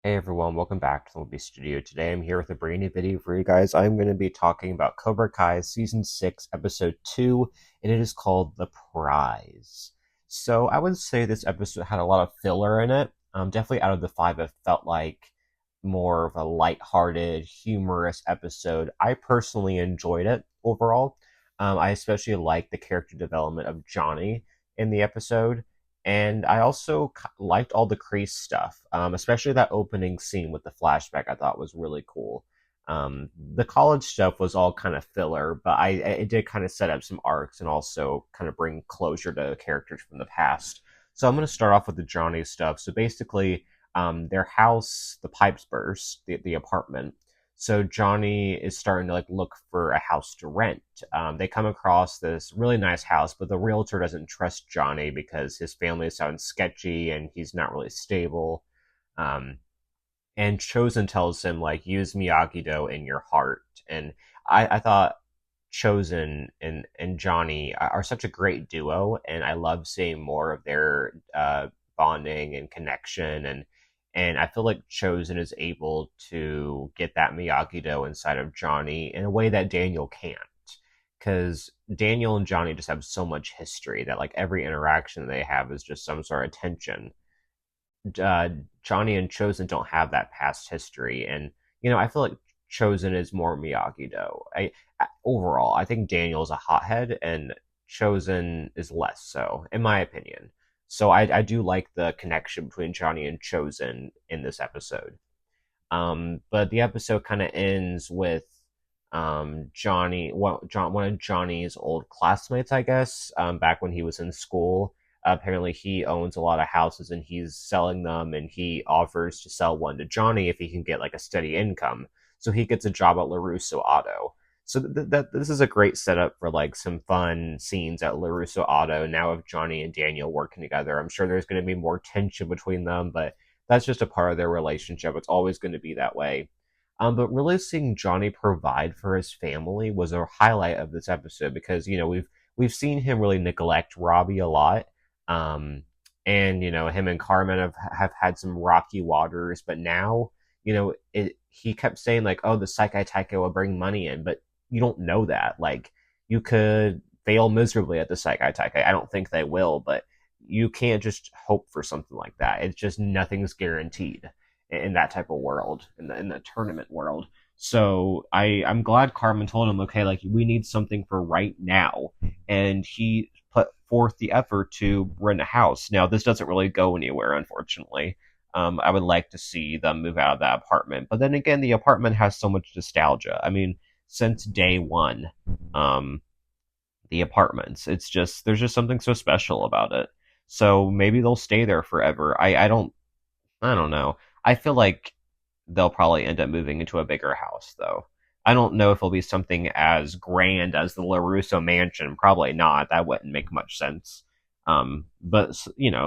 Hey everyone, welcome back to the Movie Studio. Today I'm here with a brand new video for you guys. I'm going to be talking about Cobra Kai Season 6, Episode 2, and it is called The Prize. So I would say this episode had a lot of filler in it. Definitely out of the five, it felt like more of a lighthearted, humorous episode. I personally enjoyed it overall. I especially liked the character development of Johnny in the episode. And I also liked all the Kreese stuff, especially that opening scene with the flashback. I thought was really cool. The college stuff was all kind of filler, but it did kind of set up some arcs and also kind of bring closure to characters from the past. So I'm going to start off with the Johnny stuff. So basically, their house, the pipes burst, the apartment. So Johnny is starting to like look for a house to rent. They come across this really nice house, but the realtor doesn't trust Johnny because his family sounds sketchy and he's not really stable. Um, and Chosen tells him like use Miyagi-Do in your heart. And I thought Chosen and Johnny are such a great duo, and I love seeing more of their bonding and connection. And I feel like Chosen is able to get that Miyagi-Do inside of Johnny in a way that Daniel can't. Because Daniel and Johnny just have so much history that like every interaction they have is just some sort of tension. uh, Johnny and Chosen don't have that past history, and I feel like Chosen is more Miyagi Do. Overall, I think Daniel's a hothead, and Chosen is less so, in my opinion. So I do like the connection between Johnny and Chosen in this episode. But the episode kind of ends with one of Johnny's old classmates, I guess, back when he was in school. Apparently, he owns a lot of houses and he's selling them, and he offers to sell one to Johnny if he can get like a steady income. So he gets a job at LaRusso Auto. So this is a great setup for like some fun scenes at LaRusso Auto. Now with Johnny and Daniel working together, I'm sure there's going to be more tension between them, but that's just a part of their relationship. It's always going to be that way. But really seeing Johnny provide for his family was a highlight of this episode because we've seen him really neglect Robbie a lot, um, and him and Carmen have had some rocky waters, but now he kept saying like, oh, the Saikai Taika will bring money in, but you don't know that. Like you could fail miserably at the Saikai Taika. I don't think they will, but you can't just hope for something like that. It's just nothing's guaranteed in that type of world, in the tournament world. So I'm glad Carmen told him, okay, like we need something for right now, and he put forth the effort to rent a house. Now this doesn't really go anywhere, unfortunately. I would like to see them move out of that apartment, but then again, the apartment has so much nostalgia. I mean, since day one, um, the apartments, it's just there's just something so special about it. So maybe they'll stay there forever. I don't know. I feel like they'll probably end up moving into a bigger house, though. I don't know if it'll be something as grand as the LaRusso mansion. Probably not. That wouldn't make much sense. But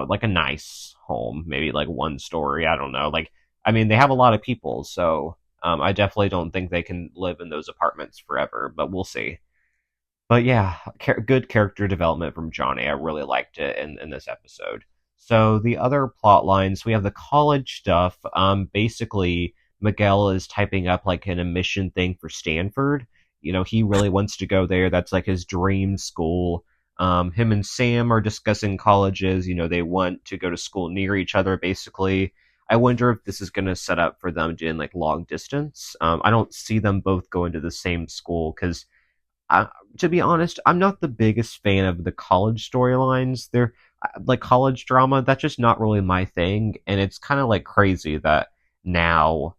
like a nice home, maybe like one story. I don't know. Like, I mean, they have a lot of people, so I definitely don't think they can live in those apartments forever. But we'll see. But yeah, good character development from Johnny. I really liked it in this episode. So the other plot lines, we have the college stuff. Basically, Miguel is typing up like an admission thing for Stanford. He really wants to go there. That's like his dream school. Him and Sam are discussing colleges. They want to go to school near each other, basically. I wonder if this is going to set up for them doing like long distance. I don't see them both going to the same school because to be honest, I'm not the biggest fan of the college storylines. They're like college drama. That's just not really my thing, and it's kind of like crazy that now,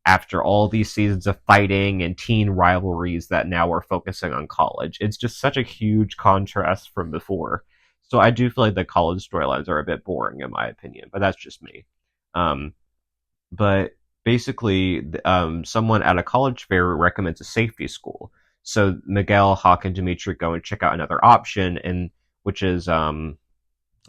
after all these seasons of fighting and teen rivalries, that now we're focusing on college. It's just such a huge contrast from before. So I do feel like the college storylines are a bit boring, in my opinion, but that's just me. Um, but basically, someone at a college fair recommends a safety school. So Miguel, Hawk, and Dimitri go and check out another option, and which is I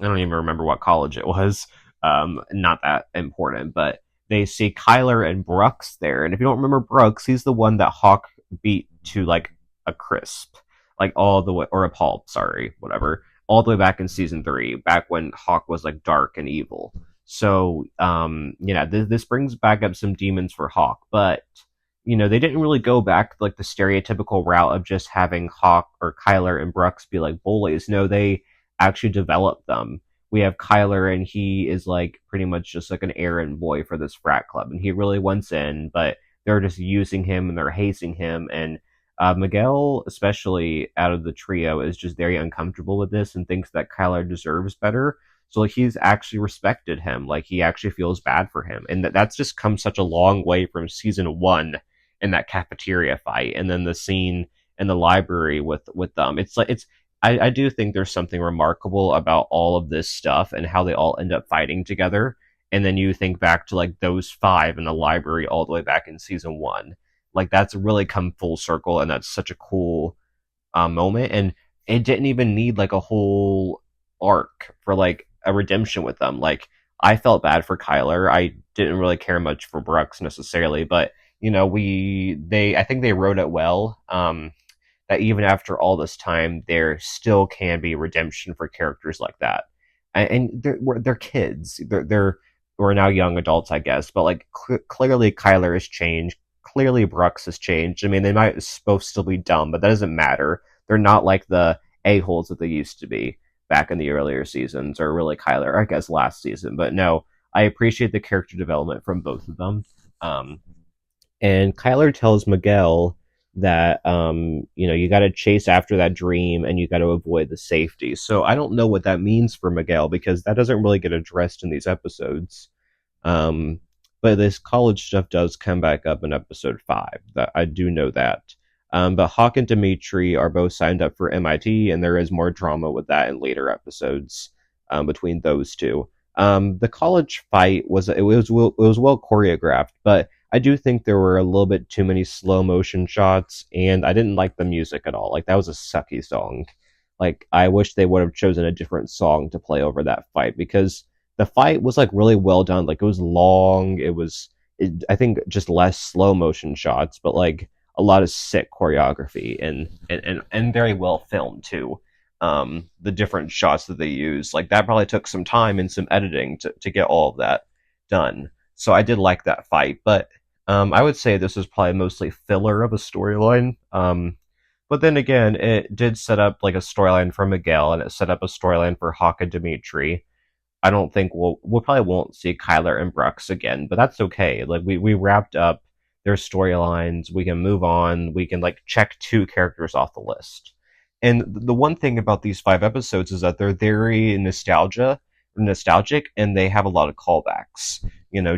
don't even remember what college it was. Not that important, but they see Kyler and Brooks there, and if you don't remember Brooks, he's the one that Hawk beat to like a crisp, like all the way, or a pulp, sorry, whatever, all the way back in season 3, back when Hawk was like dark and evil. So, this brings back up some demons for Hawk, but they didn't really go back like the stereotypical route of just having Hawk or Kyler and Brooks be like bullies. No, they actually developed them. We have Kyler, and he is like pretty much just like an errand boy for this frat club, and he really wants in, but they're just using him and they're hazing him. And Miguel, especially out of the trio, is just very uncomfortable with this and thinks that Kyler deserves better. So like, he's actually respected him. Like he actually feels bad for him, and that's just come such a long way from season one in that cafeteria fight, and then the scene in the library with them. It's like I do think there's something remarkable about all of this stuff and how they all end up fighting together. And then you think back to like those five in the library all the way back in season one. Like that's really come full circle, and that's such a cool moment. And it didn't even need like a whole arc for like a redemption with them. Like I felt bad for Kyler. I didn't really care much for Brooks necessarily, but I think they wrote it well. That even after all this time, there still can be redemption for characters like that, and they're kids. They're we're now young adults, I guess, but like clearly Kyler has changed. Clearly Brooks has changed. I mean, they might both still be dumb, but that doesn't matter. They're not like the a-holes that they used to be back in the earlier seasons, or really Kyler, I guess, last season. But no, I appreciate the character development from both of them. Um, and Kyler tells Miguel that you got to chase after that dream and you got to avoid the safety. So I don't know what that means for Miguel because that doesn't really get addressed in these episodes. Um, but this college stuff does come back up in episode 5. That I do know that. But Hawk and Dimitri are both signed up for MIT, and there is more drama with that in later episodes between those two. The college fight was well choreographed, but I do think there were a little bit too many slow motion shots, and I didn't like the music at all. Like that was a sucky song. Like I wish they would have chosen a different song to play over that fight because the fight was like really well done. Like it was long. I think just less slow motion shots, but like a lot of sick choreography and very well filmed too. The different shots that they use, like that probably took some time and some editing to get all of that done. So I did like that fight, but I would say this was probably mostly filler of a storyline. But then again, it did set up like a storyline for Miguel, and it set up a storyline for Hawk and Dimitri. I don't think we'll probably won't see Kyler and Brooks again, but that's okay. Like we wrapped up their storylines. We can move on. We can like check 2 characters off the list. And the one thing about these 5 episodes is that they're very nostalgic, and they have a lot of callbacks.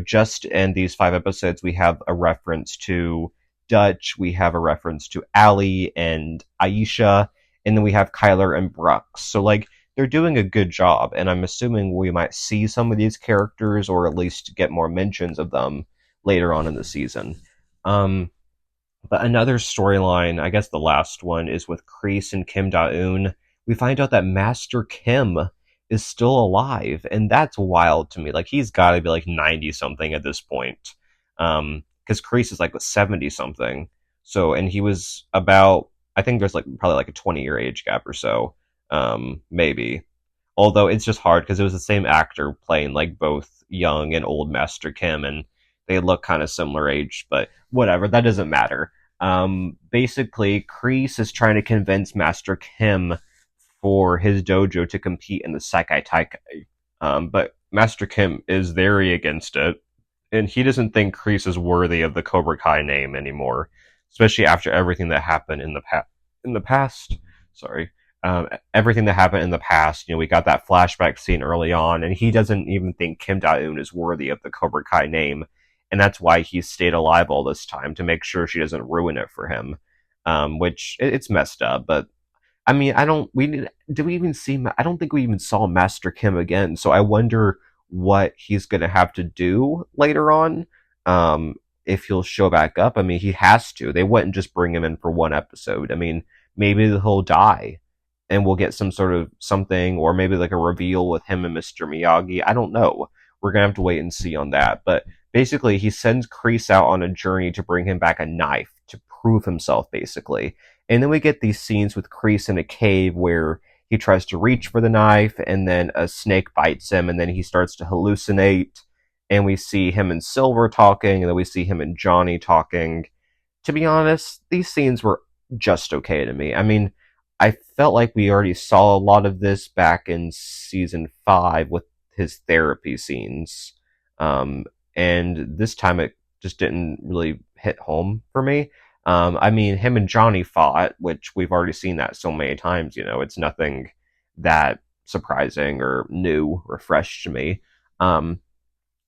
Just in these 5 episodes, we have a reference to Dutch, we have a reference to Allie and Aisha, and then we have Kyler and Brooks. So like they're doing a good job, and I'm assuming we might see some of these characters or at least get more mentions of them later on in the season. But another storyline, I guess the last one, is with Kreese and Kim Da-eun. We find out that Master Kim is still alive, and that's wild to me. Like he's got to be like 90 something at this point, because Kreese is like 70 something. So, and he was about, I think there's like probably like a 20-year age gap or so, maybe. Although it's just hard because it was the same actor playing like both young and old Master Kim, and they look kind of similar age, but whatever, that doesn't matter. Basically, Kreese is trying to convince Master Kim for his dojo to compete in the Saikai Taikai. But Master Kim is very against it, and he doesn't think Kreese is worthy of the Cobra Kai name anymore, especially after everything that happened in the past. Sorry. Everything that happened in the past, we got that flashback scene early on, and he doesn't even think Kim Da-eun is worthy of the Cobra Kai name, and that's why he's stayed alive all this time, to make sure she doesn't ruin it for him. Which it's messed up, but I mean, I don't think we even saw Master Kim again, so I wonder what he's gonna have to do later on. If he'll show back up. I mean, he has to. They wouldn't just bring him in for one episode. I mean, maybe he'll die and we'll get some sort of something, or maybe like a reveal with him and Mr. Miyagi. I don't know. We're gonna have to wait and see on that. But basically, he sends Kreese out on a journey to bring him back a knife to prove himself, basically. And then we get these scenes with Kreese in a cave where he tries to reach for the knife, and then a snake bites him, and then he starts to hallucinate. And we see him and Silver talking, and then we see him and Johnny talking. To be honest, these scenes were just okay to me. I mean, I felt like we already saw a lot of this back in season 5 with his therapy scenes. Um, and this time it just didn't really hit home for me. I mean, him and Johnny fought, which we've already seen that so many times, it's nothing that surprising or new or fresh to me. Um,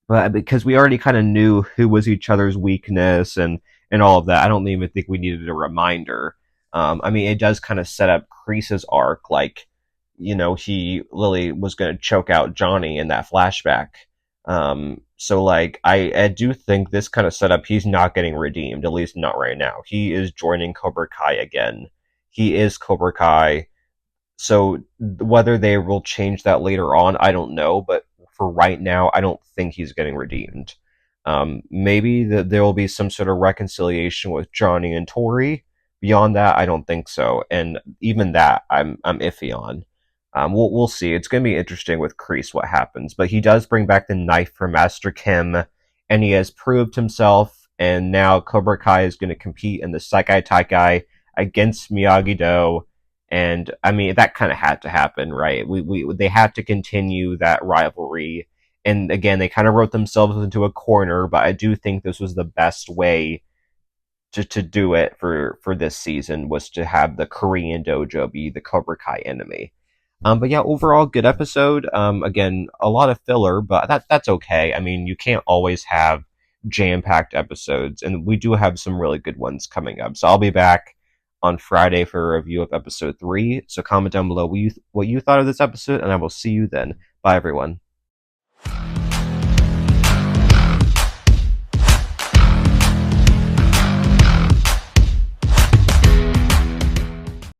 but because we already kind of knew who was each other's weakness and all of that, I don't even think we needed a reminder. I mean, it does kind of set up Kreese's arc, like he Lily was going to choke out Johnny in that flashback. So like I do think this kind of setup he's not getting redeemed, at least not right now. He is joining Cobra Kai again. He is Cobra Kai. So whether they will change that later on, I don't know. But for right now, I don't think he's getting redeemed. Maybe there will be some sort of reconciliation with Johnny and Tori. Beyond that, I don't think so. And even that, I'm iffy on. We'll see. It's going to be interesting with Kreese what happens. But he does bring back the knife for Master Kim, and he has proved himself. And now Cobra Kai is going to compete in the Saikai Taikai against Miyagi Do. And I mean that kind of had to happen, right? We they had to continue that rivalry, and again they kind of wrote themselves into a corner. But I do think this was the best way to do it for this season, was to have the Korean dojo be the Cobra Kai enemy. But yeah, overall good episode. Again, a lot of filler, but that's okay. I mean, you can't always have jam-packed episodes, and we do have some really good ones coming up. So I'll be back on Friday for a review of episode 3. So comment down below what you thought of this episode, and I will see you then. Bye, everyone.